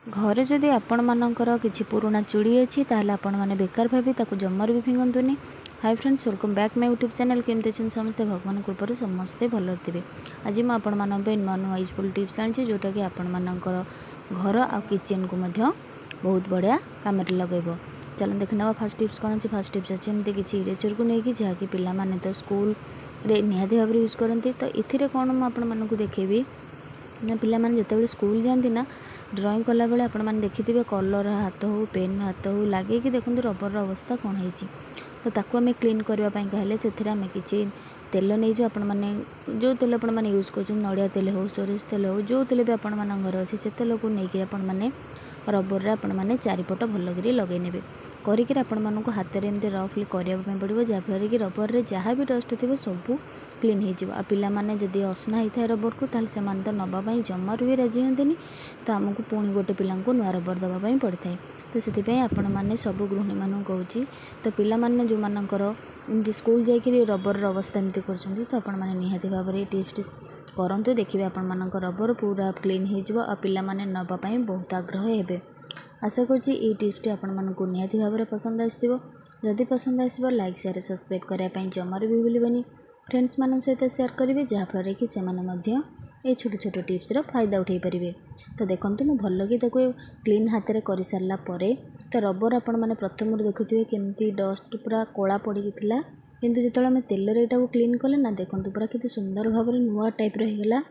घरे जदि आपण मानकर किसी पुराना चूड़ी अच्छी ताल आपण मैंने बेकार भावी ताकू जमार भी फिंगतुनि। Hi friends, welcome back my YouTube channel. केमती अच्छे समस्ते भगवान कृपार समस्ते भल थे। आज मुझे आपण मान नुआ नुआ यूजफुल टिप्स आनी जोटा कि आपण मानकर घर आ किचन को बहुत बढ़िया कम लगे। चलो देख ना फास्ट टिप्स कौन अच्छे। फास्ट टिप्स अच्छे एमती किसी इरेजर को लेकिन जहाँकि पिलाने तो स्कूल रे निहाती भाव यूज करती। तो ये कौन मुझे देखेबी ना पिलाने जिते स्कूल जाती ना ड्रॉइंग कला बेले आपण मैंने देखिथे कलर हाथ हो पेन हाथ हो लगे कि देखो रबर अवस्था कौन है। तो ताकू आम क्लीन करने कहले से आम कि तेल नहीं जो आपण मैंने जो तेल आपण मैंने यूज कर नड़िया तेल हो सोरिष तेल हो जो तेल भी आपण मान घर अच्छे से तेल को लेकिन आपण मैंने रबर आपण मैंने चारिपट भलकर लगे ने करिक आपण मानक हाथ में एमती रफली करने पड़ो जहाँफल कि रबर रे जहाँ भी डस्ट थी सब क्लीन हो पाने जदि असना होता है रबर को ताल से तो नवापाई जमार भी राजी हमें। तो आमको पुणी गोटे पिला नुआ रबर दवापाई पड़ता है। तो से आपण मैंने सब गृहिणी मान कहूँ तो पिलाने जो मानकर स्कूल जाकि रबर अवस्था एमती कर तो आपण मैंने निहाती भाव में टिप्स करूँ देखिए आपण मान रबर पूरा क्लीन हो पाने नवापाई बहुत आग्रह हे। आशा करुँच ये टिप्सटी आपण मानक निहाती भाव में पसंद आसो। जदि पसंद आसो लाइक शेयर सब्सक्राइब करने जमार भी भूलि फ्रेंड्स मान सहित शेयर करेंगे जहाँफल कि से छोट छोट टिप्सर फायदा उठे पारे। तो देखो मुझे भल कि क्लीन हाथ में कर सारापर तो रबर आपण मैंने प्रथम देखुए केमती डस्ट पूरा कला पड़ी था किंतु जो आम तेल यहाँ क्लीन कले ना देखो पूरा कितनी सुंदर भाव में नुआ टाइप रहीगला।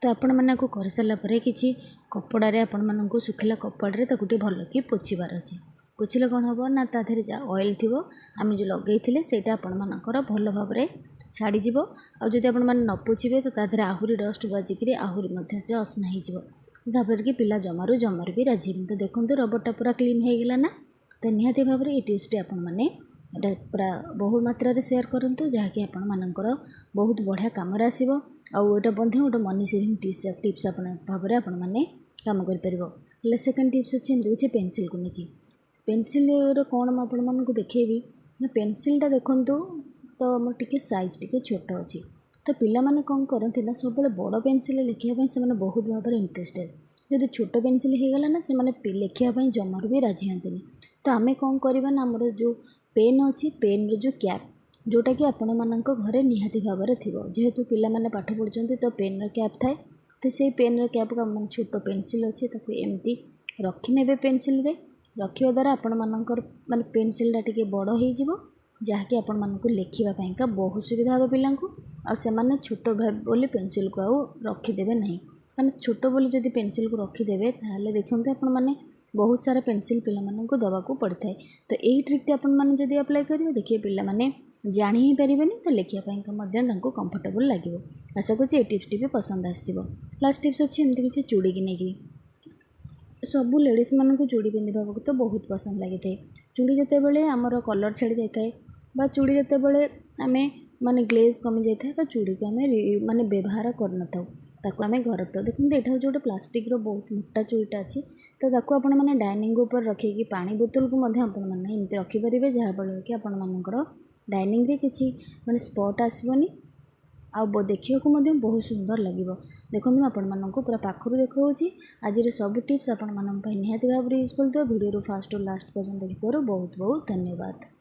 तो आपण मैंने कर सारापर कि कपड़े आपण मानक सुखिला कपड़े भल कि पोछबार अच्छे। पोछिले कौन हम ना ताधे जहाँ ऑयल थी आम जो लगे से आपण मानकर भल भाव में छाड़ीज। आदि आप न पोछे तो ताधे आहरी डस्ट बाजिक आहरी से असना हो जहाँफल कि पिला जमार भी राजी। तो देखो रबरटा पूरा क्लीन हो गला ना। तो निहाती भाव में ये टिप्सटी आपण मैंने पूरा बहु मात्रा रे शेयर करूँ जहाँकि आपण मानकर बहुत बढ़िया कम आसो। आटा गोटे मनी सेविंग टिप्स भाव में आपण मैंने कम कर। सेकेंड टिप्स अच्छे एमती पेनसिल को लेकिन पेनसिल कौन आपण मानक देखेबी ना पेनसिलटा देखूँ तो मोर टिके साइज टिके छोट अच्छी। तो पिला माने कौन करते ना सब बड़ पेनसिल लिखापी से बहुत भाव में इंटरेस्टेड। जब छोट पेनसिल हो गला ना से लिखापी जमार भी राजी हमें। तो आम कौन करवा ना आमर जो पेन अच्छी पेन जो कैप जोटा कि आपण मान घरे निहाती भाव में थी जेहेतु पिला माने पाठ पढ़ुं तो पेन कैप थाए। तो से पेन कैप का छोट पेनसिल अच्छे एमती रखिने पेनसिल रखा द्वारा आपण मानकर माने पेनसिलटा टिके बड़ हो जहाँकि आपण मानक लिखापी बहुत सुविधा हे पिला आने छोट बोली पेनसिल को आउ रखिदेवे ना मैंने छोट बोली जदि पेनसिल को रखिदेवे ताहले देखते आपण मैंने बहुत सारा पेनसिल पिला मानक दवाक पड़ता है। तो यही ट्रिकटी आपण मैंने जदि अप्लाई करेंगे देखिए पिला माने जानी ही पारे तो लिखापी कंफर्टेबल लगे। आशा करुँच ये टिप्सटी भी पसंद आसो। लास्ट टिप्स अच्छे एमती किसी चूड़ी की नहीं सबू लेडीज मान चूड़ी पिंधा तो बहुत पसंद लगी था। चूड़ी जिते बड़े आमर कलर छाड़ी जाए बा चूड़ी जिते बड़े आम माने ग्लेज कमी जाए तो चूड़ी को आम माने व्यवहार करन ताकू आम घर तो देखते यहाँ जो प्लास्टिक बहुत मोटा चूड़ीटा अच्छी। तो ताकू आपण मैंने डाइनिंग ऊपर रखिकी पानी बोतल को एमती रखिपारे जहाँफल कि आपण मानकर डाइनिंग रे किसी माने स्पॉट आसबनी आ देखा बहुत सुंदर लगे। देखो आपण मानक पूरा पाखर देखा आज सब टिप्स आपण निहाती भाव में यूजफुल। तो वीडियो फास्ट और लास्ट पर्यटन देखिए बहुत बहुत धन्यवाद।